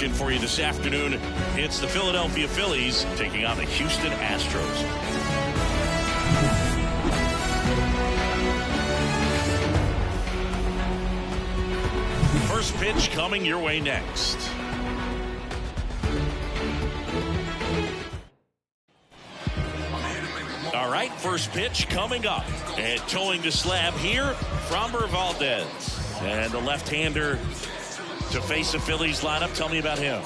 action for you this afternoon. It's the Philadelphia Phillies taking on the Houston Astros. First pitch coming your way next. All right, first pitch coming up. And towing the slab here, Framber Valdez. And the left-hander to face the Phillies lineup. Tell me about him.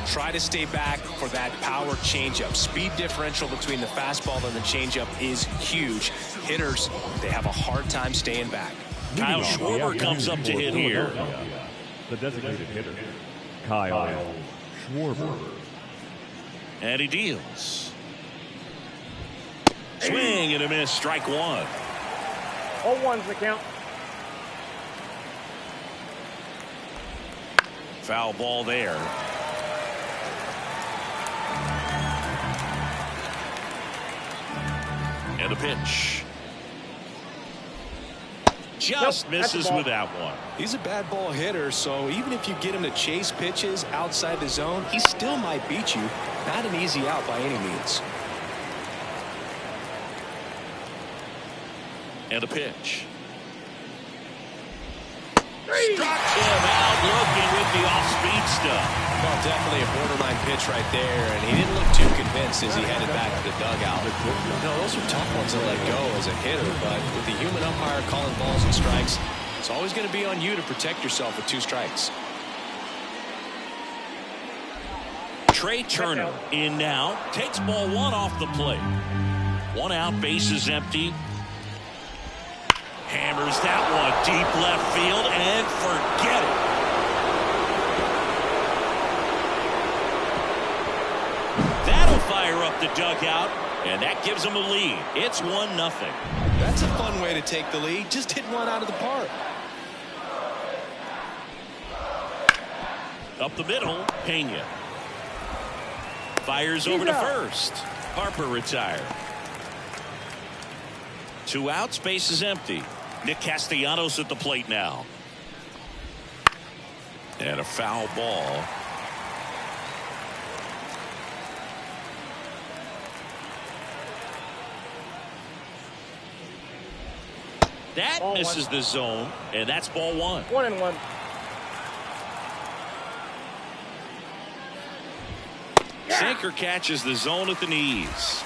Try to stay back for that power changeup. Speed differential between the fastball and the changeup is huge. Hitters, they have a hard time staying back. Kyle Schwarber comes up to hit here. The designated hitter, Kyle Schwarber. And he deals. Swing and a miss, strike one. 0-1's the count. Foul ball there. And a pitch. Just misses with that one. He's a bad ball hitter, so even if you get him to chase pitches outside the zone, he still might beat you. Not an easy out by any means. And a pitch. Struck him out looking with the off-speed stuff. Well, definitely a borderline pitch right there, and he didn't look too convinced as he headed back to the dugout. No, those are tough ones to let go as a hitter, but with the human umpire calling balls and strikes, it's always going to be on you to protect yourself with 2 strikes. Trey Turner in now, takes ball 1 off the plate. 1 out, bases empty. Hammers that one deep left field and forget it. That'll fire up the dugout, and that gives them a lead. It's 1-0. That's a fun way to take the lead. Just hit one out of the park. Up the middle, Pena. Fires over to first. Harper retired. 2 outs, base is empty. Nick Castellanos at the plate now. And a foul ball. That ball misses one. the zone, and that's ball 1. 1-1. Sinker catches the zone at the knees.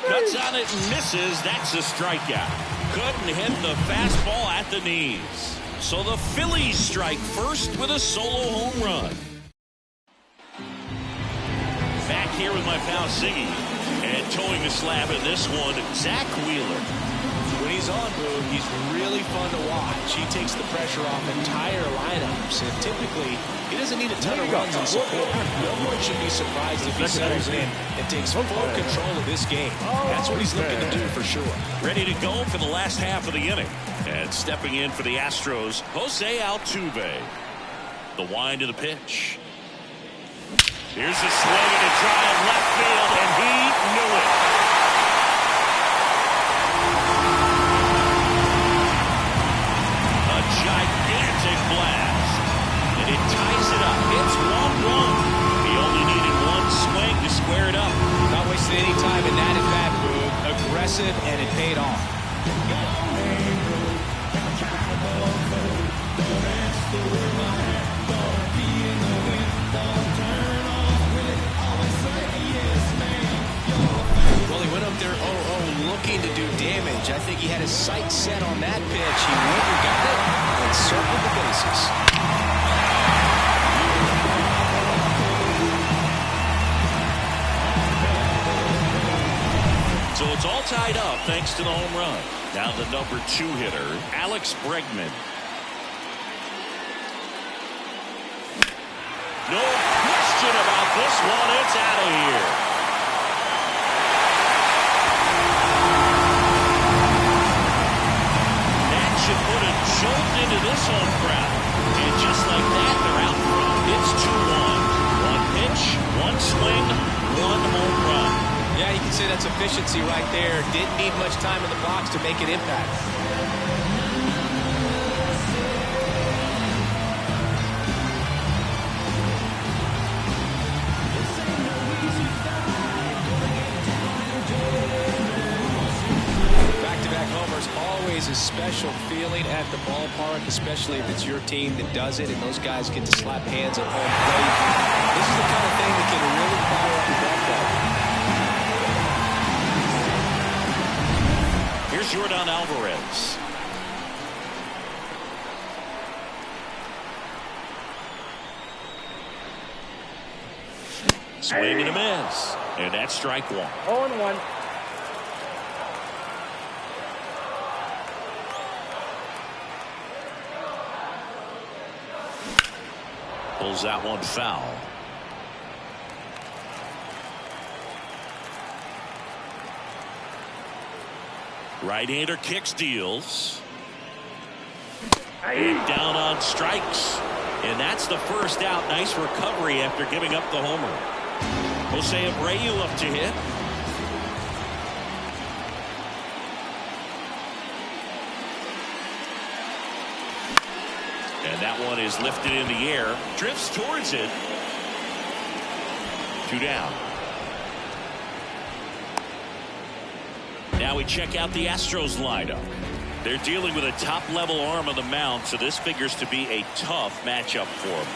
Cuts on it and misses. That's a strikeout. Couldn't hit the fastball at the knees. So the Phillies strike first with a solo home run. Back here with my pal Siggy. And towing the slab in this one, Zach Wheeler. When he's on, Boog, he's really fun to watch. He takes the pressure off entire lineups, and typically he doesn't need a ton of runs and support. No one should be surprised if he settles in and takes full control of this game. That's what he's looking to do for sure. Ready to go for the last half of the inning. And stepping in for the Astros, Jose Altuve. The wind of the pitch. Here's a swing and a drive left field, and he knew it. A gigantic blast, and it ties it up. It's 1-1. He only needed 1 swing to square it up. Not wasting any time in that at bat, Boog. Aggressive, and it paid off. Well, he went up there 0-0 looking to do damage. I think he had his sights set on that pitch. He went and got it and circled the bases. So it's all tied up thanks to the home run. Now the number 2 hitter, Alex Bregman. No question about this one. It's out of here. That should put a jolt into this home crowd. And just like that, they're out front. It's 2-1. 1 pitch, 1 swing, 1 home run. Yeah, you can say that's efficiency right there. Didn't need much time in the box to make an impact. always a special feeling at the ballpark, especially if it's your team that does it and those guys get to slap hands at home plate. This is the kind of thing that can really fire up the ballpark. Here's Yordan Alvarez. Swing and a miss. And that's strike one. 0-1. Pulls that one foul. Right-hander kicks, deals. And down on strikes. And that's the first out. Nice recovery after giving up the homer. Jose Abreu up to hit. And that one is lifted in the air. Drifts towards it. 2 down. Now we check out the Astros lineup. They're dealing with a top-level arm on the mound, so this figures to be a tough matchup for them.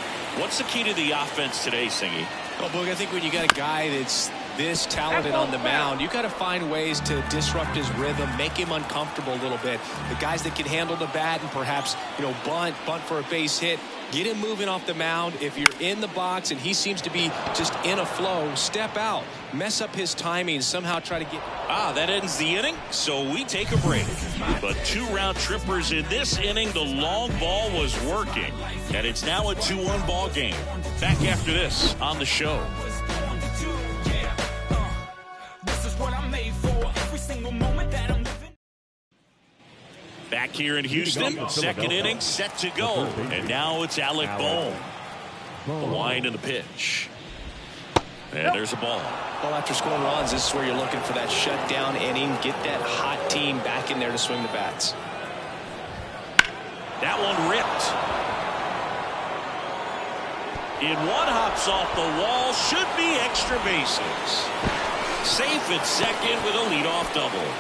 What's the key to the offense today, Singy? Well, Boog, I think when you got a guy that's this talented on the mound, you got to find ways to disrupt his rhythm, make him uncomfortable a little bit. The guys that can handle the bat and perhaps, bunt for a base hit, get him moving off the mound. If you're in the box and he seems to be just in a flow, step out, mess up his timing, somehow try to get. That ends the inning, so we take a break. But 2 round trippers in this inning. The long ball was working, and it's now a 2-1 ball game. Back after this on the show. Back here in Houston, second inning set to go, and now it's Alec Bohm. The wind and the pitch. And there's a ball. Well, after scoring runs, this is where you're looking for that shutdown inning, get that hot team back in there to swing the bats. That one ripped. In one, hops off the wall, should be extra bases. Safe at second with a leadoff double.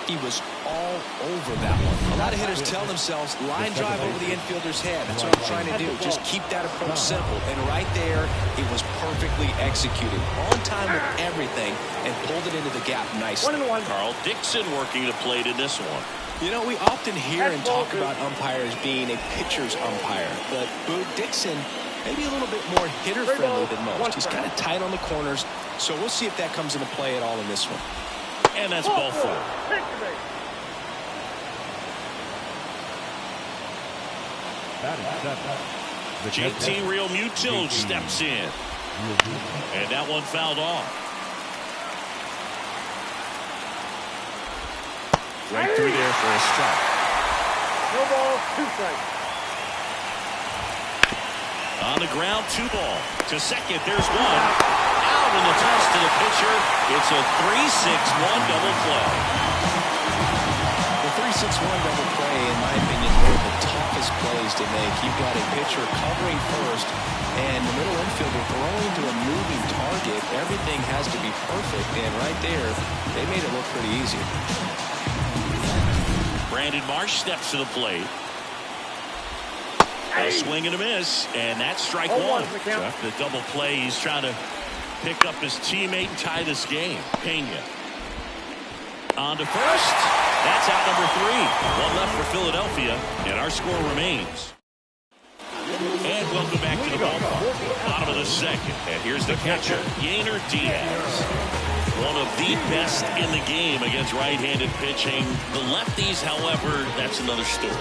He was all over that one. A lot of hitters tell themselves, line drive over the infielder's head. That's what I'm trying to do. Just keep that approach simple. And right there, it was perfectly executed. On time with everything and pulled it into the gap nicely. 1-1. Carl Dixon working the plate in this one. We often hear and talk about umpires being a pitcher's umpire. But Boog Dixon, maybe a little bit more hitter-friendly than most. He's kind of tight on the corners. So we'll see if that comes into play at all in this one. And that's ball 4. JT Realmuto steps in. And that one fouled off. Right through there for a strike. No ball, 2 strikes. On the ground, 2 ball. To second, there's one. Out in the toss to the pitcher. It's a 3-6-1 double play. The 3-6-1 double play, in my opinion, one of the toughest plays to make. You've got a pitcher covering first, and the middle infielder throwing to a moving target. Everything has to be perfect, and right there, they made it look pretty easy. Brandon Marsh steps to the plate. A swing and a miss, and that's strike 1. So after the double play, he's trying to pick up his teammate and tie this game. Pena. On to first. That's out number 3. One left for Philadelphia, and our score remains. And welcome back to the ballpark. Bottom of the second, and here's the catcher, Yainer Diaz. One of the best in the game against right-handed pitching. The lefties, however, that's another story.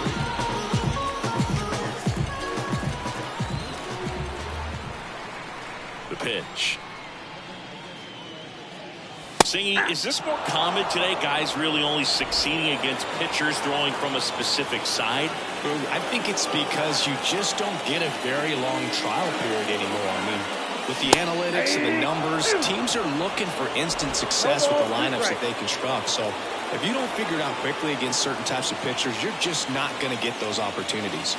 The pitch. Singy, is this more common today? Guys really only succeeding against pitchers throwing from a specific side? I think it's because you just don't get a very long trial period anymore. I mean, with the analytics and the numbers, teams are looking for instant success with the lineups that they construct. So if you don't figure it out quickly against certain types of pitchers, you're just not going to get those opportunities.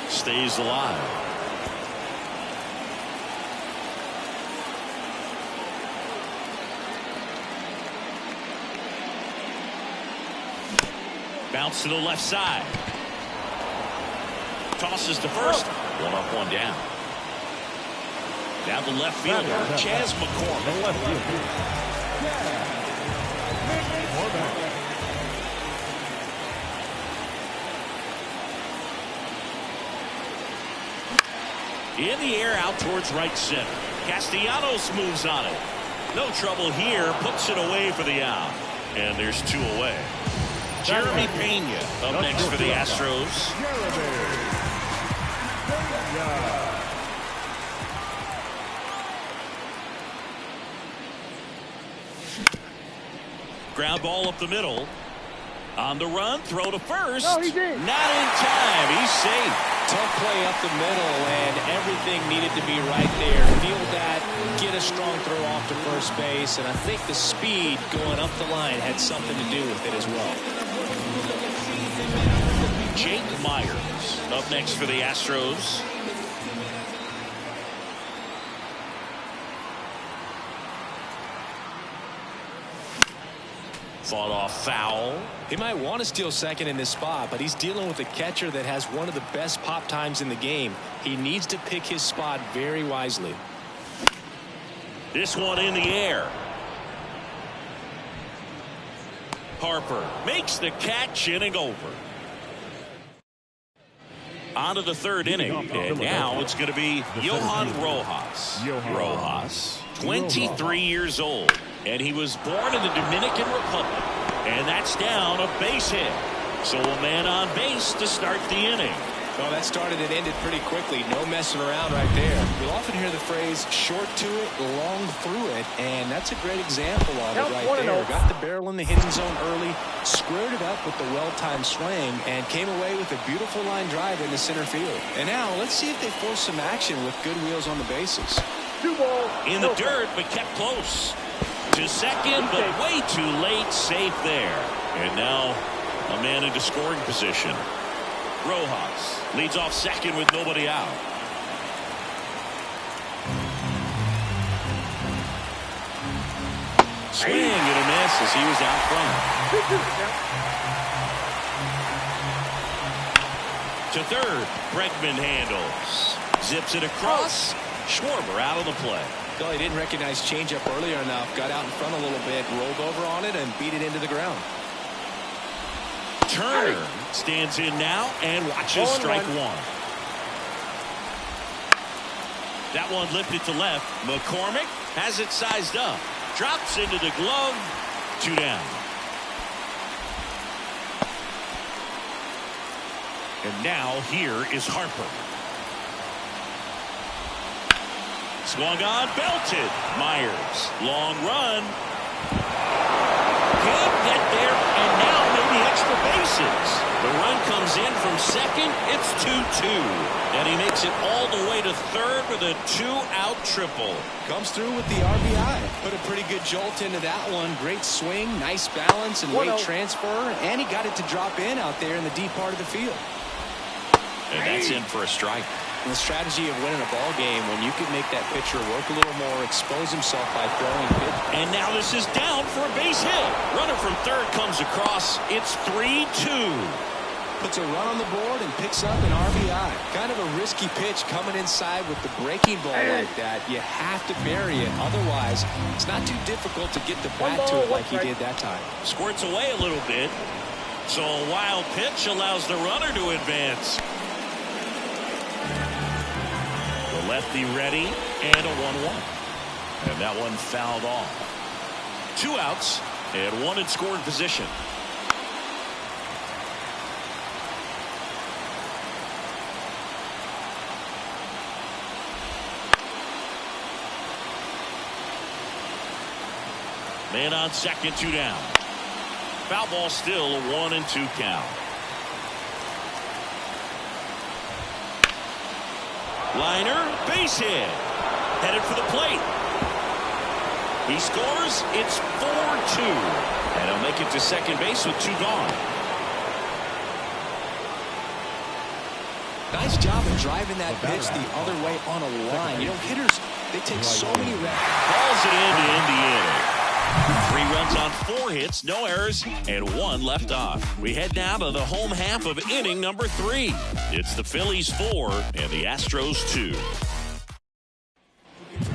Stays alive. Bounce to the left side. Tosses to first. One up, one down. Now the left fielder, Chas McCormick. In the air out towards right center. Castellanos moves on it. No trouble here. Puts it away for the out. And there's two away. Jeremy Pena up next for the Astros. Ground ball up the middle. On the run, throw to first. No, he did. Not in time. He's safe. Tough play up the middle, and everything needed to be right there. Feel that, get a strong throw off to first base, and I think the speed going up the line had something to do with it as well. Jake Myers up next for the Astros. Fought off foul. He might want to steal second in this spot, but he's dealing with a catcher that has one of the best pop times in the game. He needs to pick his spot very wisely. This one in the air. Harper makes the catch, inning over. On to the third inning, and now it's going to be Johan Rojas. Rojas, 23 years old, and he was born in the Dominican Republic, and that's down a base hit. So a man on base to start the inning. Well, that started and ended pretty quickly. No messing around right there. You'll often hear the phrase short to it, long through it, and that's a great example of it right there. Got the barrel in the hitting zone early, squared it up with the well-timed swing, and came away with a beautiful line drive into center field. And now let's see if they force some action with good wheels on the bases. In the dirt, but kept close. To second, but way too late. Safe there. And now a man into scoring position. Rojas leads off second with nobody out. Swing and a miss as he was out front. To third, Bregman handles. Zips it across. Schwarber out of the play. Well, he didn't recognize changeup earlier enough. Got out in front a little bit, rolled over on it, and beat it into the ground. Turner stands in now and watches strike one. That one lifted to left. McCormick has it sized up. Drops into the glove. Two down. And now here is Harper. Swung on, belted. Myers, long run. Can't get there, and now maybe extra bases. The run comes in from second. It's 2-2. And he makes it all the way to third with a two-out triple. Comes through with the RBI. Put a pretty good jolt into that one. Great swing, nice balance, and weight transfer. And he got it to drop in out there in the deep part of the field. And that's in for a strike. And the strategy of winning a ball game when you can make that pitcher work a little more, expose himself by throwing pitch. And now this is down for a base hit. Runner from third comes across. It's 3-2. Puts a run on the board and picks up an RBI. Kind of a risky pitch coming inside with the breaking ball like that. You have to bury it. Otherwise, it's not too difficult to get the bat to it like he did that time. Squirts away a little bit. So a wild pitch allows the runner to advance. The lefty ready and a 1-1. And that one fouled off. Two outs and one in scoring position. Man on second, two down. Foul ball still, a 1-2 count. Liner, base hit. Headed for the plate. He scores. It's 4-2. And he'll make it to second base with two gone. Nice job of driving that pitch the other way on a line. You know, hitters, they take so many reps. Calls it in to end the inning. 3 runs on 4 hits, no errors, and 1 left on. We head now to the home half of inning number 3. It's the Phillies 4 and the Astros 2.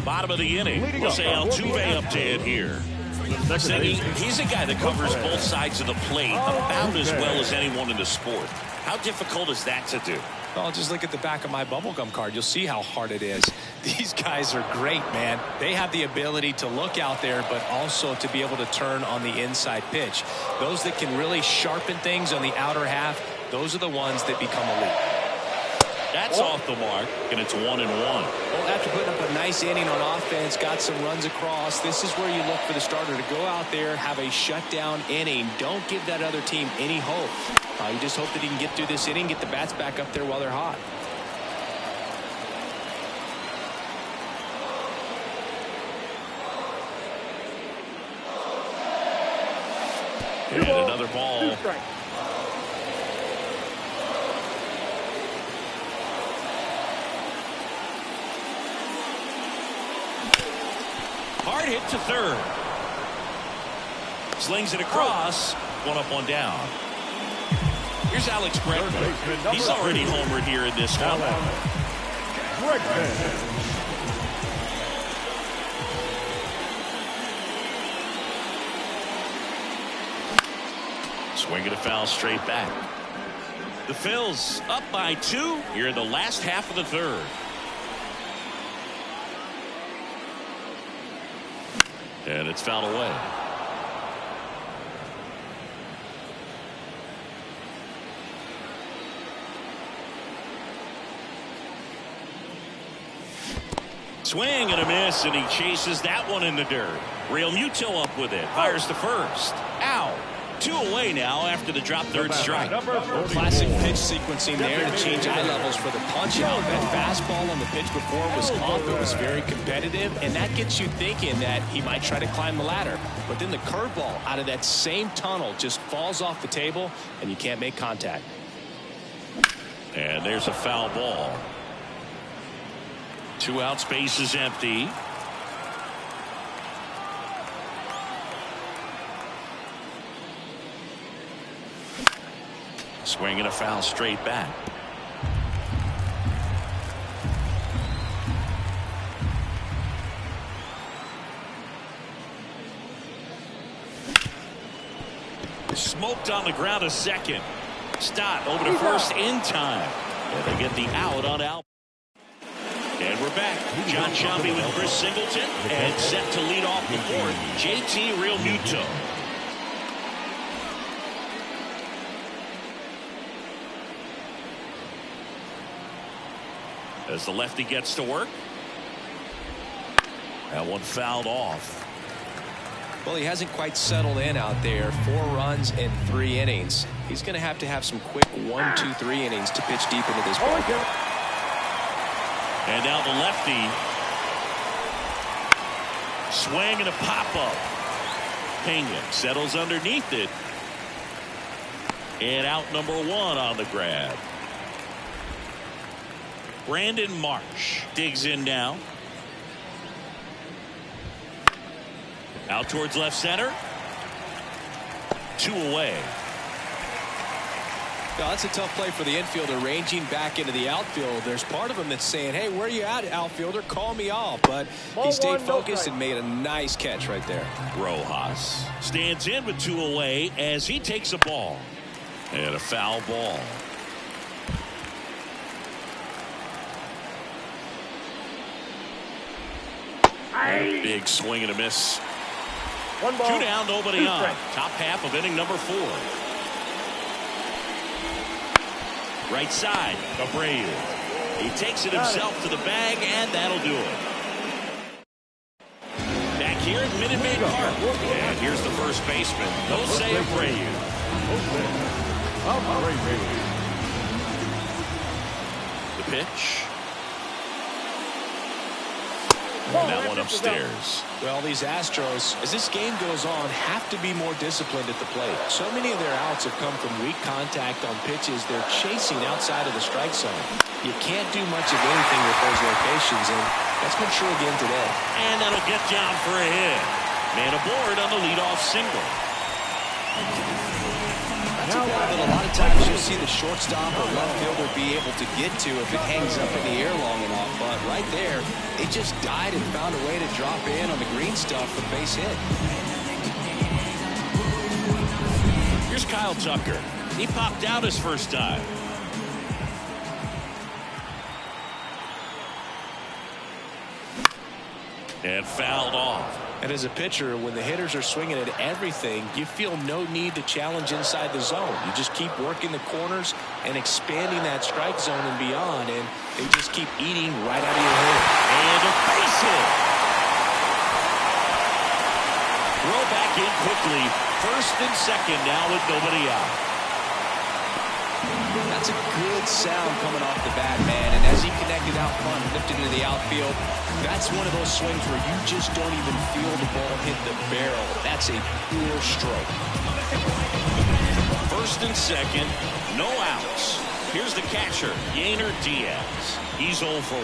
Bottom of the inning. Jose Altuve up to hit here. He's a guy that covers both sides of the plate about as well as anyone in the sport. How difficult is that to do? Well, just look at the back of my bubblegum card. You'll see how hard it is. These guys are great, man. They have the ability to look out there, but also to be able to turn on the inside pitch. Those that can really sharpen things on the outer half, those are the ones that become elite. That's off the mark, and it's 1-1. Well, after putting up a nice inning on offense, got some runs across, this is where you look for the starter to go out there, have a shutdown inning. Don't give that other team any hope. You just hope that he can get through this inning, get the bats back up there while they're hot. And another ball. Hard hit to third. Slings it across. 1 up, 1 down. Here's Alex Bregman. He's already homered here in this one. Swinging a foul straight back. The Phils up by 2 here in the last half of the third. And it's fouled away. Swing and a miss, and he chases that one in the dirt. Real Muto up with it. Fires to first. Out. 2 away now after the drop third strike. Classic pitch sequencing there to change eye levels for the punch out. That fastball on the pitch before was off. It was very competitive, and that gets you thinking that he might try to climb the ladder. But then the curveball out of that same tunnel just falls off the table, and you can't make contact. And there's a foul ball. 2 out, space is empty. Swinging a foul straight back. Smoked on the ground a second. Stott over to first in time. And they get the out on Al. And we're back. John Shelby with Chris Singleton. And set to lead off the board, JT Realmuto. As the lefty gets to work. That one fouled off. Well, he hasn't quite settled in out there. 4 runs in 3 innings. He's going to have some quick 1, 2, 3 innings to pitch deep into this ball game. And now the lefty. Swing and a pop-up. Pena settles underneath it. And out number 1 on the grab. Brandon Marsh digs in now. Out towards left center. 2 away. Well, that's a tough play for the infielder, ranging back into the outfield. There's part of him that's saying, hey, where are you at, outfielder? Call me off. But he stayed focused and made a nice catch right there. Rojas stands in with 2 away as he takes a ball. And a foul ball. Big swing and a miss. 1 ball. 2 down, nobody 2 on. strikes. Top half of inning number 4. Right side, Abreu. He takes it himself to the bag, and that'll do it. Back here at Minute Maid Park. And here's the first baseman, Jose Abreu. The pitch. And that one upstairs. Well, these Astros, as this game goes on, have to be more disciplined at the plate. So many of their outs have come from weak contact on pitches they're chasing outside of the strike zone. You can't do much of anything with those locations, and that's been true again today. And that'll get down for a hit. Man aboard on the leadoff single. That's a ball that a lot of times you'll see the shortstop or left fielder be able to get to if it hangs up in the air long enough. But right there, it just died and found a way to drop in on the green stuff for base hit. Here's Kyle Tucker. He popped out his first time. And fouled off. And as a pitcher, when the hitters are swinging at everything, you feel no need to challenge inside the zone. You just keep working the corners and expanding that strike zone and beyond, and they just keep eating right out of your head. And a base hit. Throw back in quickly. First and second now with nobody out. That's a good sound coming off the bat, man. And as he connected out front, lifted into the outfield, that's one of those swings where you just don't even feel the ball hit the barrel. That's a pure stroke. First and second, no outs. Here's the catcher, Yainer Diaz. He's 0 for 1.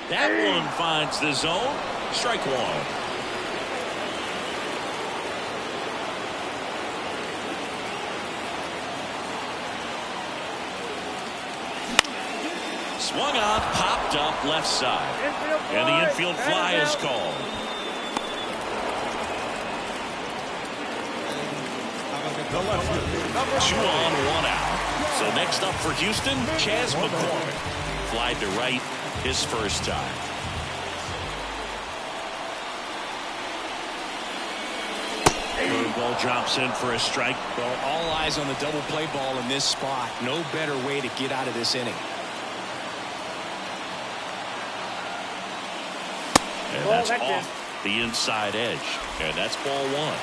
That one finds the zone. Strike one. Swung on, popped up left side. And the infield fly is called. Two on, 1 out. So next up for Houston, Chas McCormick. Flied to right his first time. Curveball drops in for a strike. Well, all eyes on the double play ball in this spot. No better way to get out of this inning. And that's off the inside edge. And that's ball 1.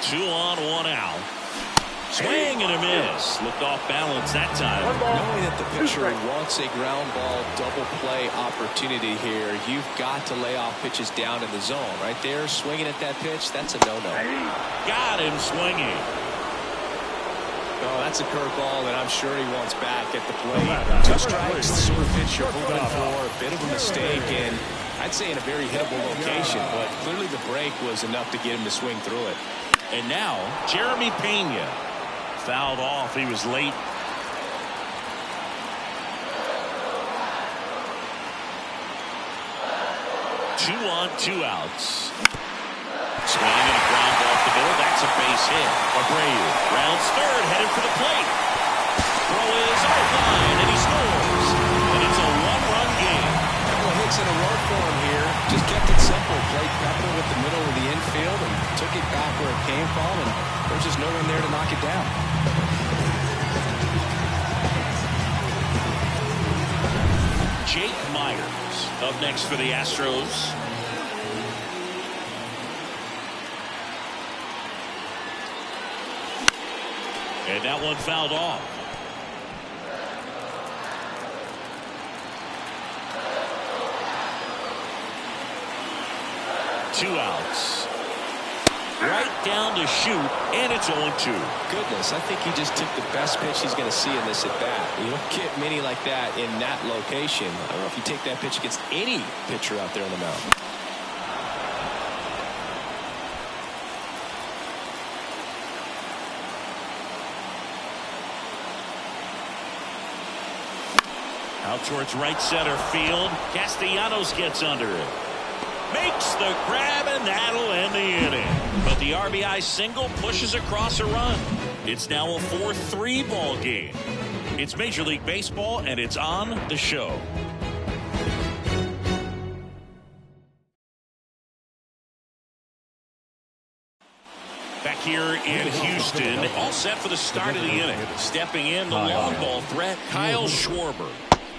Two on, 1 out. Swing and a miss. Looked off balance that time. Knowing that the pitcher wants a ground ball double play opportunity here, you've got to lay off pitches down in the zone. Right there, swinging at that pitch, that's a no-no. Got him swinging. Oh, that's a curveball that I'm sure he wants back at the plate. 2 strikes, the sort of pitch you're hoping for. A bit of a mistake, and I'd say in a very hittable location, but clearly the break was enough to get him to swing through it. And now, Jeremy Pena. Fouled off. He was late. Two on, 2 outs. Swinging a ground ball up the middle. That's a base hit. Abreu rounds third, headed for the plate. Throw is offline, and he scores. And it's a 1-run game. A couple of hits in a row for him here. Just kept it simple. Played pepper with the middle of the infield and took it back where it came from. And there's just no one there to knock it down. Jake Myers up next for the Astros. And that one fouled off. Two outs. Right down to shoot, and it's 0-2. Goodness, I think he just took the best pitch he's going to see in this at-bat. You don't get many like that in that location. I don't know if you take that pitch against any pitcher out there on the mound. Out towards right center field. Castellanos gets under it. Makes the grab, and that'll end the inning. But the RBI single pushes across a run. It's now a 4-3 ball game. It's Major League Baseball, and it's on the show. Back here in Houston, all set for the start of the inning. Stepping in, the long ball threat, Kyle Schwarber.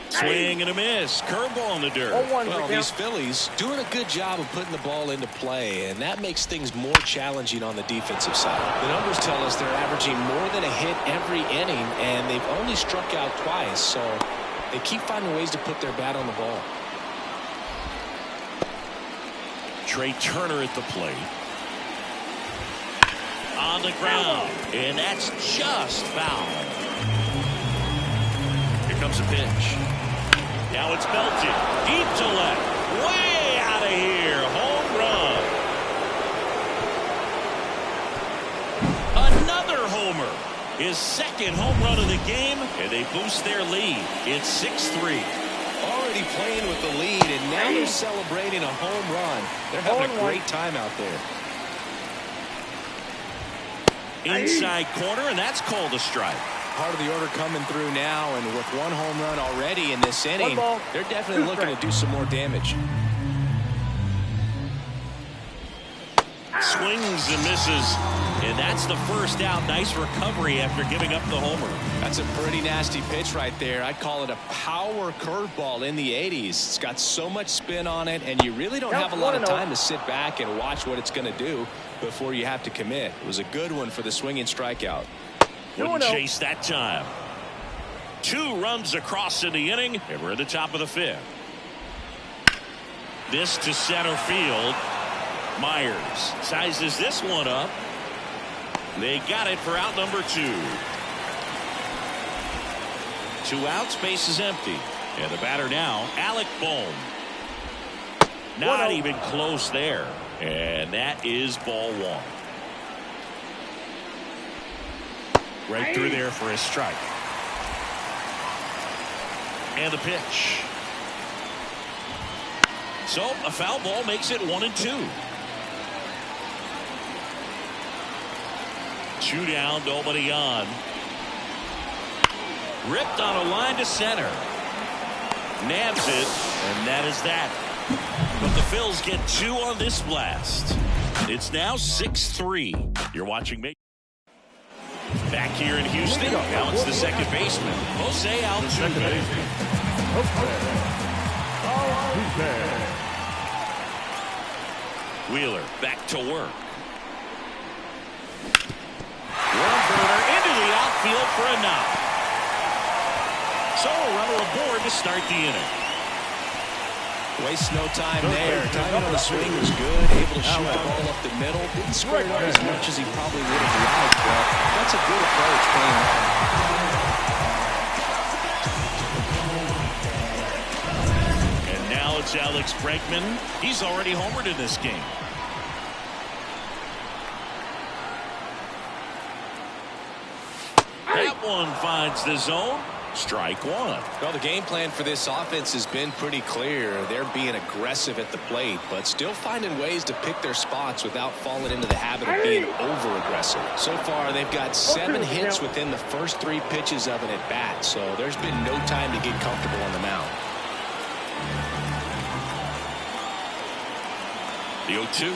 Swing and a miss. Curveball in the dirt. Well, these Phillies doing a good job of putting the ball into play, and that makes things more challenging on the defensive side. The numbers tell us they're averaging more than a hit every inning, and they've only struck out twice, so they keep finding ways to put their bat on the ball. Trey Turner at the plate. On the ground, and that's just foul. comes a pitch. Now it's belted deep to left. Way out of here. Home run. Another homer. His second home run of the game, and they boost their lead. It's 6-3. Already playing with the lead, and now they're celebrating a home run. They're having a great time out there. Inside corner, and that's called a strike. Part of the order coming through now, and with one home run already in this inning, they're definitely looking to do some more damage. Swings and misses, and that's the first out. Nice recovery after giving up the homer. That's a pretty nasty pitch right there. I'd call it a power curveball in the 80s. It's got so much spin on it, and you really don't have a lot of time to sit back and watch what it's going to do before you have to commit. It was a good one for the swinging strikeout. Wouldn't chase that time. 2 runs across in the inning, and we're at the top of the 5th. This to center field. Myers sizes this one up. They got it for out number 2. 2 outs, base is empty. And the batter now, Alec Bohm. Not even close there. And that is ball 1. Right through there for a strike. And the pitch. So a foul ball makes it 1-2. 2 down, nobody on. Ripped on a line to center. Nabs it, and that is that. But the Phils get 2 on this blast. It's now 6-3. You're watching me. Back here in Houston, now it's the second baseman, Jose Altuve. Wheeler back to work. One-burner into the outfield for a knock. So a runner aboard to start the inning. Waste no time there. Timing on the swing was good. Able to shoot the ball up the middle. Didn't square it up as much as he probably would have liked, but that's a good approach playing that. And now it's Alex Bregman. He's already homered in this game. That one finds the zone. Strike 1. Well, the game plan for this offense has been pretty clear. They're being aggressive at the plate, but still finding ways to pick their spots without falling into the habit of being over-aggressive. So far, they've got 7 hits within the first 3 pitches of an at-bat, so there's been no time to get comfortable on the mound. The 0-2.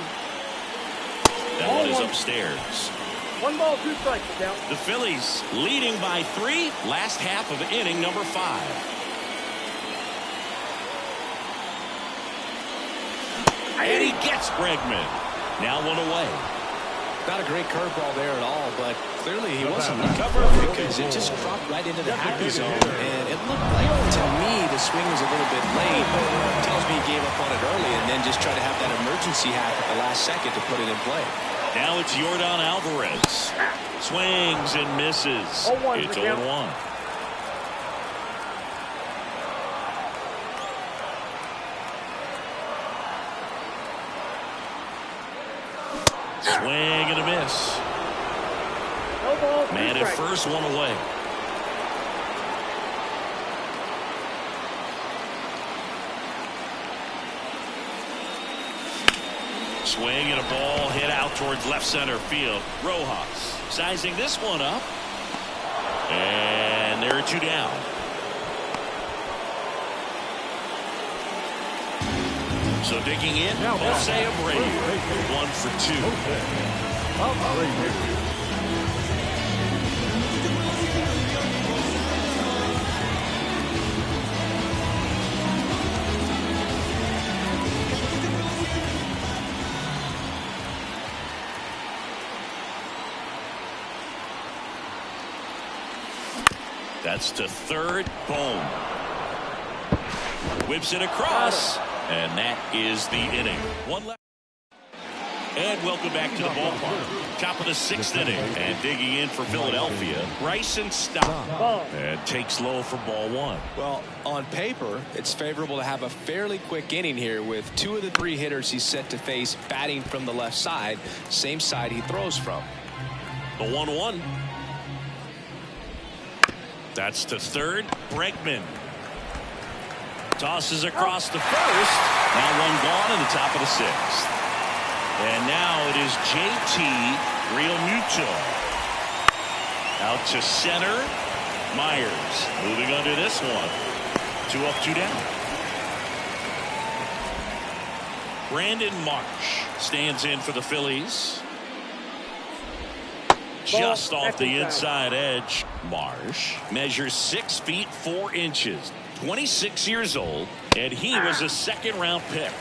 That one is upstairs. 1 ball, 2 strikes now. The Phillies leading by 3, last half of inning number 5. And he gets Bregman. Now 1 away. Not a great curveball there at all, but clearly he wasn't recovering because it just dropped right into the happy zone. And it looked like, to me, the swing was a little bit late. It tells me he gave up on it early and then just tried to have that emergency hack at the last second to put it in play. Now it's Yordan Alvarez. Swings and misses. It's 0-1. Swing and a miss. Man at first, 1 away. Swing and a ball hit out towards left center field. Rojas sizing this one up. And there are 2 down. So digging in, Jose Abreu. 1 for 2. That's to third. Boom. Whips it across. And that is the inning. 1 left. And welcome back to the ballpark. Top of the 6th inning. And digging in for Philadelphia, Bryson Stott. And takes low for ball 1. Well, on paper, it's favorable to have a fairly quick inning here with 2 of the 3 hitters he's set to face batting from the left side, same side he throws from. The 1-1. That's to third. Bregman tosses across to first. Now 1 gone in the top of the 6th. And now it is JT Realmuto. Out to center. Myers moving under this one. 2 up, 2 down. Brandon Marsh stands in for the Phillies. Just off the inside edge. Marsh measures 6 feet 4 inches. 26 years old. And he was a 2nd-round pick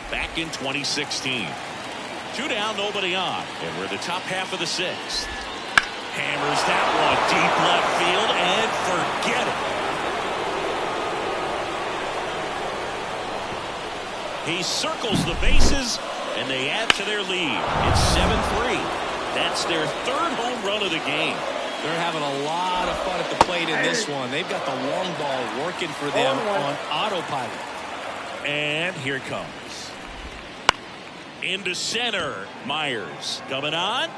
back in 2016. 2 down, nobody on. And we're the top half of the 6th. Hammers that one deep left field and forget it. He circles the bases and they add to their lead. It's 7-3. That's their 3rd home run of the game. They're having a lot of fun at the plate in this one. They've got the long ball working for them on autopilot. And here it comes. Into center. Myers coming on.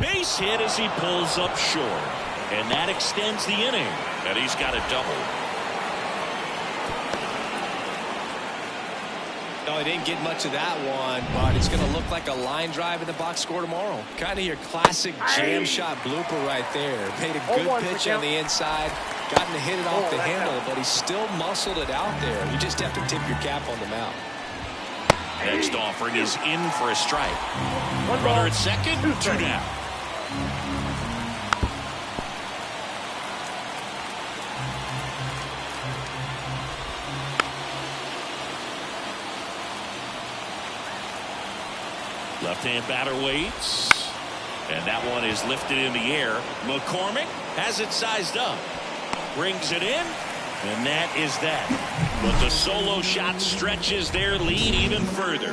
Base hit as he pulls up short. And that extends the inning. And he's got a double. No, he didn't get much of that one, but it's going to look like a line drive in the box score tomorrow. Kind of your classic jam shot blooper right there. Made a good pitch on the inside. Gotten to hit it off the handle, but he still muscled it out there. You just have to tip your cap on the mound. Next offering is in for a strike. Runner at second, 2 down. Left-hand batter waits. And that one is lifted in the air. McCormick has it sized up. Brings it in. And that is that. But the solo shot stretches their lead even further.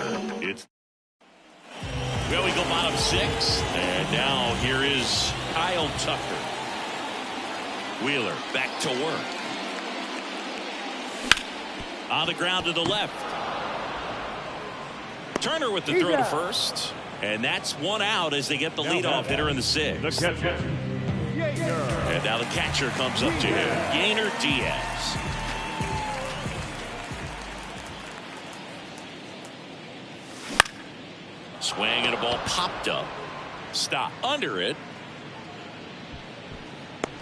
Well, we go bottom 6. And now here is Kyle Tucker. Wheeler back to work. On the ground to the left. Turner with the throw to first. And that's 1 out as they get the leadoff hitter in the 6th. And now the catcher comes up to him. Yainer Diaz. Swing and a ball popped up. Stop under it.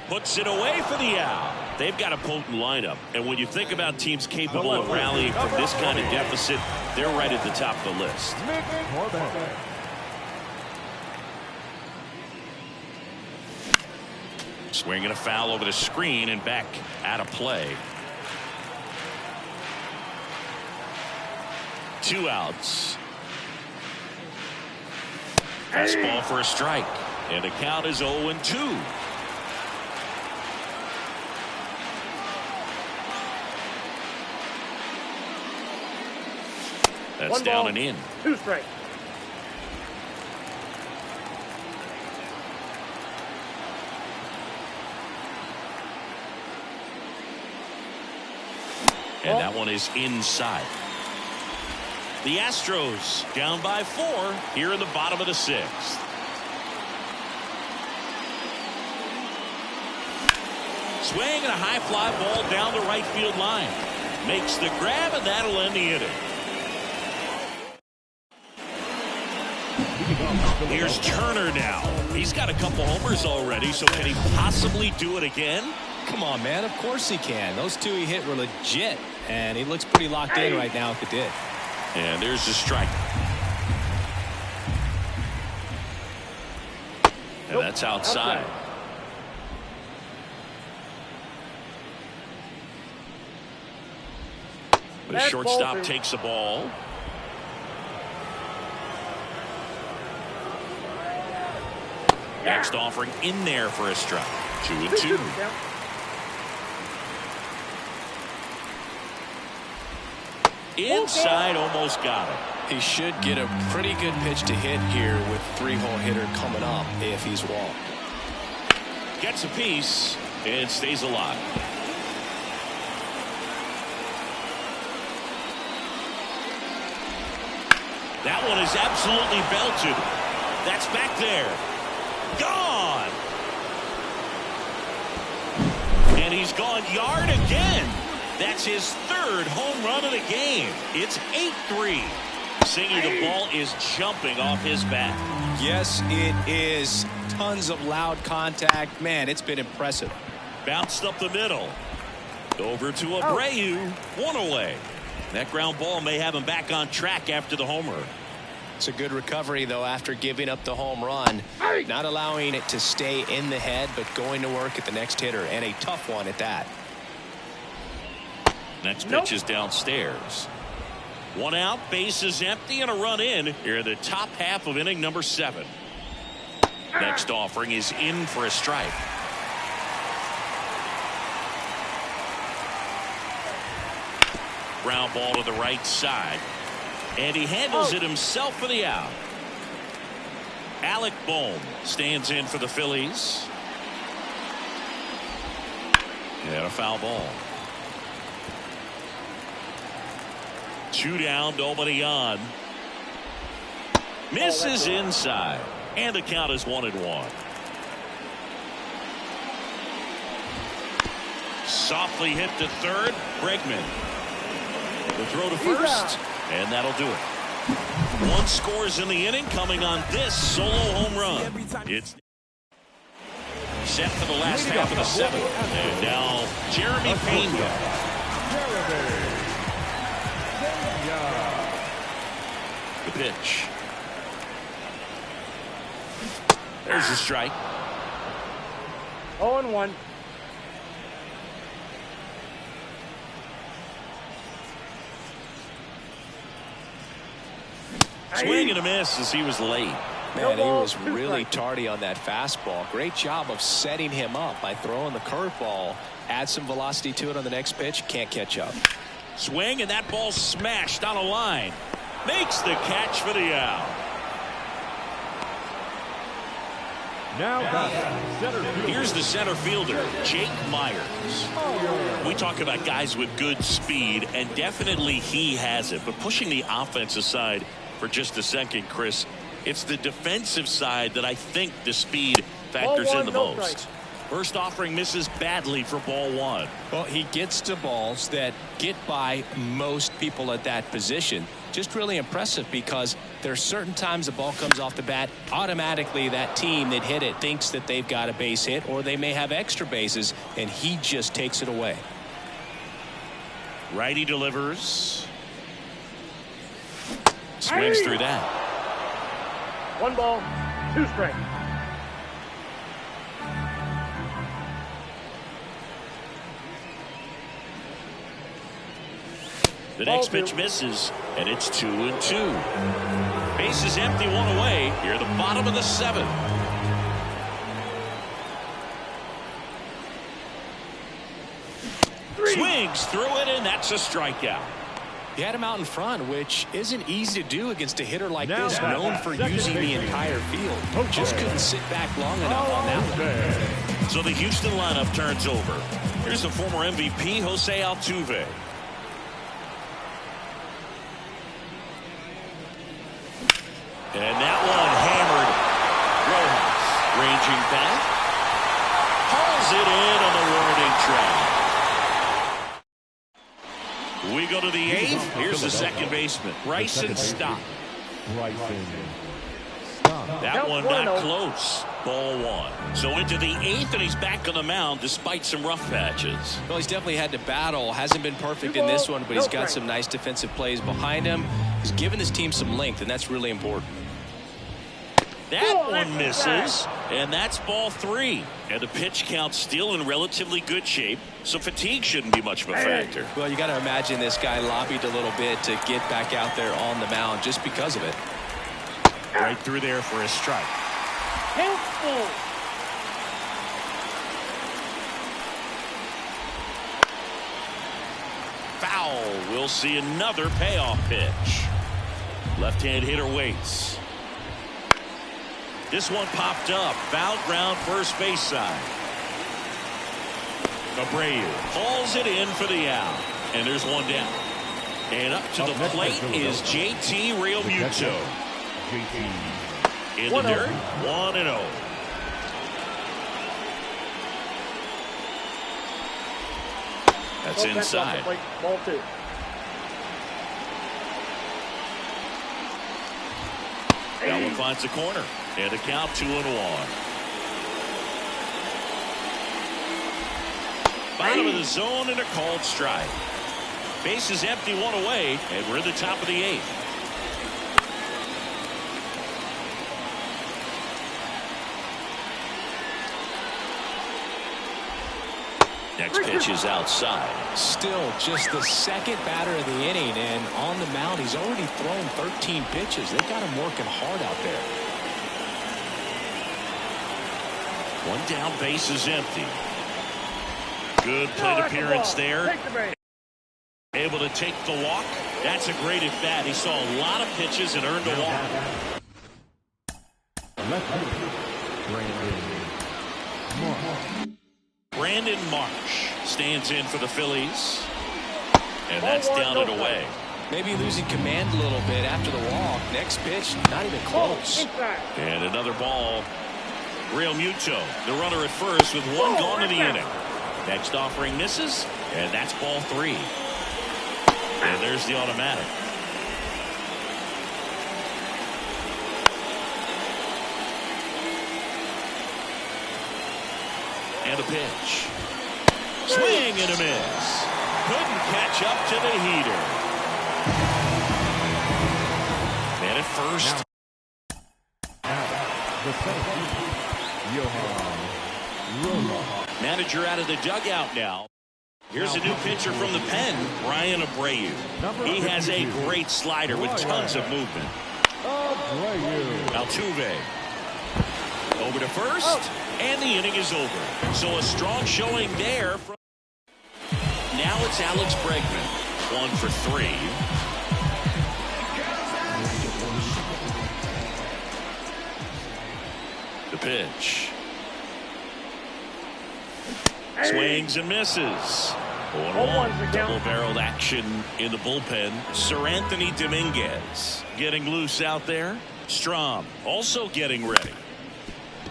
Puts it away for the out. They've got a potent lineup. And when you think about teams capable of rallying from this kind of deficit, they're right at the top of the list. Swinging a foul over the screen and back out of play. 2 outs. Fastball for a strike. And the count is 0-2. That's down and in. 2 strikes. And that one is inside. The Astros down by 4 here in the bottom of the 6th. Swing and a high fly ball down the right field line. Makes the grab, and that'll end the inning. Here's Turner now. He's got a couple homers already, so can he possibly do it again? Come on, man. Of course he can. Those 2 he hit were legit, and he looks pretty locked in right now if it did. And there's the strike. And that's outside. The shortstop takes the ball. Next offering in there for a strike. 2-2. Inside, almost got it. He should get a pretty good pitch to hit here with 3-hole hitter coming up if he's walked. Gets a piece and stays alive. That one is absolutely belted. That's back there. Gone. And he's gone yard again. That's his third home run of the game. It's 8-3. Singer, the ball is jumping off his bat. Yes, it is. Tons of loud contact. Man, it's been impressive. Bounced up the middle. Over to Abreu. One away. That ground ball may have him back on track after the homer. It's a good recovery, though, after giving up the home run. Not allowing it to stay in the head, but going to work at the next hitter, and a tough one at that. Next pitch is downstairs. One out, bases empty, and a run in here in the top half of inning number 7. Next offering is in for a strike. Ground ball to the right side. And he handles it himself for the out. Alec Bohm stands in for the Phillies. And a foul ball. 2 down, nobody on. Misses inside. And the count is 1-1. Softly hit to third. Bregman. The throw to first. And that'll do it. 1 scores in the inning coming on this solo home run. It's set for the last half of the 7th. And now Jeremy Pena. The pitch. There's a strike. 0-1. Swing and a miss as he was late. Man, he was really tardy on that fastball. Great job of setting him up by throwing the curveball. Add some velocity to it on the next pitch. Can't catch up. Swing, and that ball smashed on a line. Makes the catch for the out. Now center fielder. Here's the center fielder, Jake Myers. We talk about guys with good speed, and definitely he has it. But pushing the offense aside for just a second, Chris, it's the defensive side that I think the speed factors in the most. First offering misses badly for ball 1. Well, he gets to balls that get by most people at that position. Just really impressive because there are certain times the ball comes off the bat, automatically that team that hit it thinks that they've got a base hit, or they may have extra bases, and he just takes it away. Righty delivers. Swings through that. 1 ball, 2 strikes. The next pitch misses, and it's 2-2. Bases empty, 1 away. Here at the bottom of the 7th. Swings through it, and that's a strikeout. He had him out in front, which isn't easy to do against a hitter like this, known for using the entire field. Just couldn't sit back long enough on that one. So the Houston lineup turns over. Here's the former MVP, Jose Altuve. And that one hammered. Rojas ranging back. Hauls it in on the warning track. We go to the 8th. Here's the second baseman, Bryson Stott. That one not close. Ball 1. So into the 8th, and he's back on the mound despite some rough patches. Well, he's definitely had to battle. Hasn't been perfect in this one, but he's got some nice defensive plays behind him. He's given this team some length, and that's really important. That one misses, and that's ball 3. And the pitch count still in relatively good shape, so fatigue shouldn't be much of a factor. Well, you got to imagine this guy lobbied a little bit to get back out there on the mound just because of it. Right through there for a strike. Foul. We'll see another payoff pitch. Left-hand hitter waits. This one popped up. Foul ground, first base side. Abreu hauls it in for the out. And there's one down. And up to the plate is JT Realmuto. In the dirt, 1-0. That's inside. Ball 2. That one finds the corner. And the count 2-1. Bottom of the zone and a called strike. Base is empty, one away, and we're in the top of the 8th. Next pitch is outside. Still just the second batter of the inning, and on the mound he's already thrown 13 pitches. They've got him working hard out there. One down, base is empty. Good plate appearance there. Able to take the walk. That's a great at bat. He saw a lot of pitches and earned a walk. Brandon Marsh stands in for the Phillies. And that's down and away. Maybe losing command a little bit after the walk. Next pitch, not even close. And another ball. Realmuto, the runner at first with one gone in the inning. Next offering misses, and that's ball 3. And there's the automatic. And a pitch. Swing and a miss. Couldn't catch up to the heater. And at first. Manager out of the dugout now. Here's a new pitcher from the pen, Brian Abreu. He has a great slider with tons of movement. Altuve over to first, and the inning is over. So a strong showing there. Now it's Alex Bregman, 1 for 3. The pitch. Swings and misses. 1-1. Double-barreled action in the bullpen. Sir Anthony Dominguez getting loose out there. Strom also getting ready.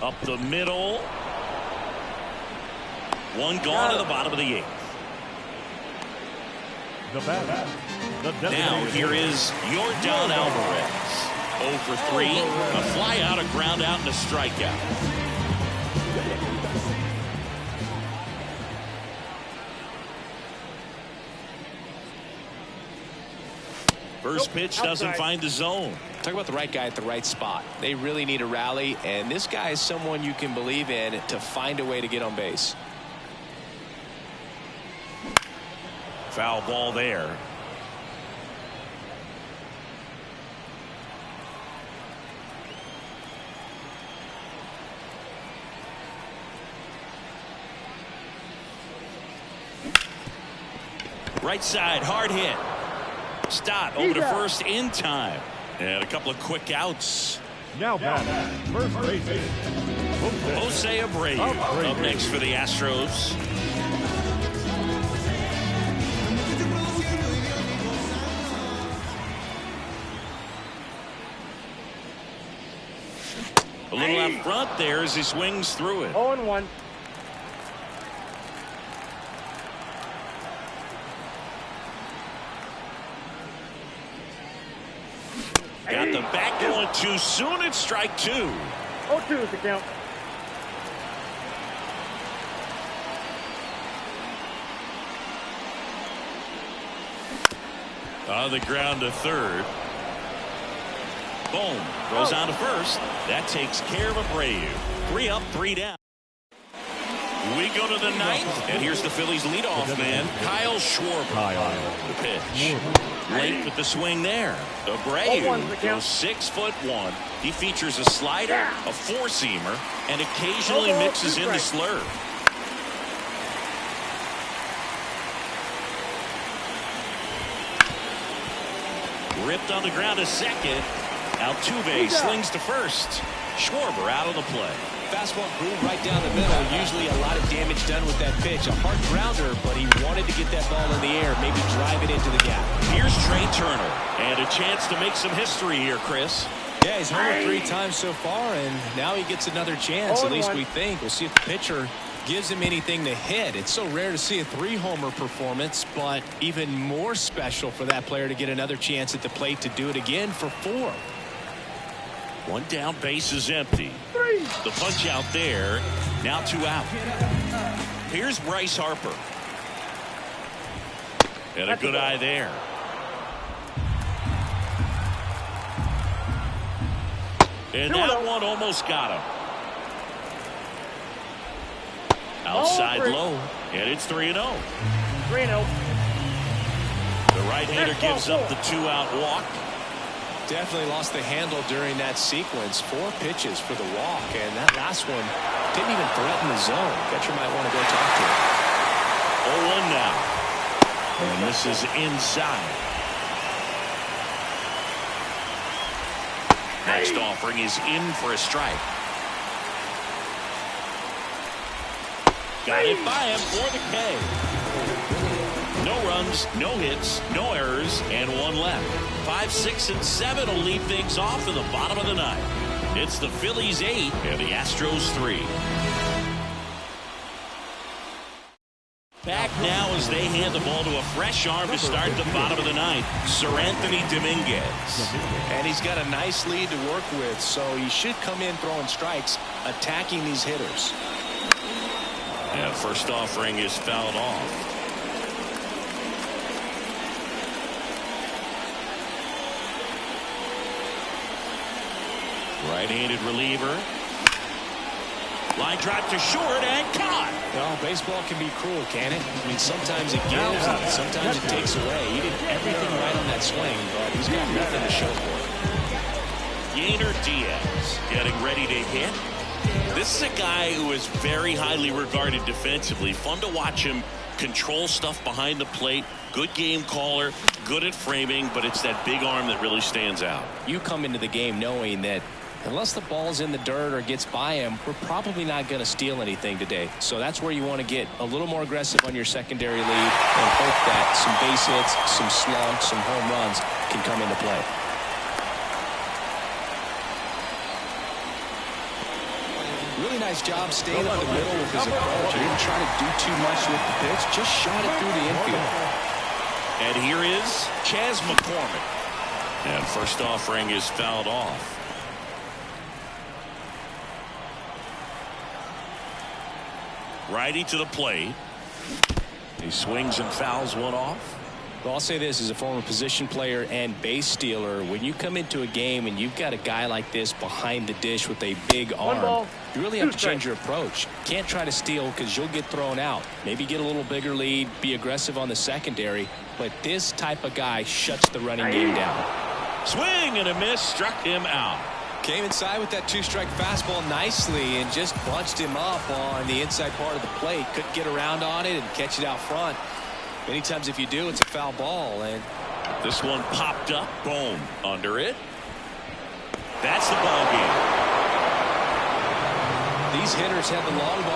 Up the middle. One gone to the bottom of the 8th. Now here is Yordan Alvarez. 0 for 3. A fly out, a ground out, and a strikeout. First pitch doesn't find the zone. Talk about the right guy at the right spot. They really need a rally, and this guy is someone you can believe in to find a way to get on base. Foul ball there. Right side, hard hit. Stott over to first in time. And a couple of quick outs. Now back, first base. Jose Abreu up next for the Astros. A little out front there as he swings through it. 0-1. Got the back going too soon. It's strike 2. 0-2 is the count. On the ground to third. Boom. Goes on to first. That takes care of Abreu. 3 up, 3 down. We go to the 9th, and here's the Phillies leadoff man, Kyle Schwarber. The pitch. Late with the swing there. Abreu goes 6'1". He features a slider, a four-seamer, and occasionally mixes in the slurve. Ripped on the ground to second. Altuve slings to first. Schwarber out on the play. Fastball groove right down the middle. Usually a lot of damage done with that pitch. A hard grounder, but he wanted to get that ball in the air, maybe drive it into the gap. Here's Trey Turner, and a chance to make some history here, Chris. Yeah, he's homered 3 times so far, and now he gets another chance. At least we think. We'll see if the pitcher gives him anything to hit. It's so rare to see a 3-homer performance, but even more special for that player to get another chance at the plate to do it again for 4. One down, base is empty. The punch out there. Now 2 out. Here's Bryce Harper. And a good eye there. And that one almost got him. Outside low. And it's 3-0. 3-0. The right-hander gives up the 2-out walk. Definitely lost the handle during that sequence. 4 pitches for the walk, and that last one didn't even threaten the zone. Catcher might want to go talk to him. 0-1 now. And this is inside. Next offering is in for a strike. Got it by him for the K. No runs, no hits, no errors, and 1 left. 5, 6, and 7 will lead things off in the bottom of the 9th. It's the Phillies 8 and the Astros 3. Back now as they hand the ball to a fresh arm to start the bottom of the 9th. Sir Anthony Dominguez. And he's got a nice lead to work with, so he should come in throwing strikes, attacking these hitters. And first offering is fouled off. Right-handed reliever. Line drive to short and caught. Well, baseball can be cruel, can it? I mean, sometimes it gives and sometimes it takes away. He did everything right on that swing, but he's got nothing to show for it. Yainer Diaz getting ready to hit. This is a guy who is very highly regarded defensively. Fun to watch him control stuff behind the plate. Good game caller, good at framing, but it's that big arm that really stands out. You come into the game knowing that unless the ball's in the dirt or gets by him, we're probably not going to steal anything today. So that's where you want to get a little more aggressive on your secondary lead and hope that some base hits, some slumps, some home runs can come into play. Really nice job staying up the middle with his approach. He didn't try to do too much with the pitch, just shot it through the infield. And here is Chas McCormick. And first offering is fouled off. Righty to the plate. He swings and fouls one off. Well, I'll say this as a former position player and base stealer. When you come into a game and you've got a guy like this behind the dish with a big arm, you really have to change your approach. Can't try to steal because you'll get thrown out. Maybe get a little bigger lead, be aggressive on the secondary. But this type of guy shuts the running game down. Swing and a miss, struck him out. Came inside with that 2-strike fastball nicely and just bunched him up on the inside part of the plate. Couldn't get around on it and catch it out front. Many times if you do, it's a foul ball. And this one popped up, boom, under it. That's the ball game. These hitters have the long ball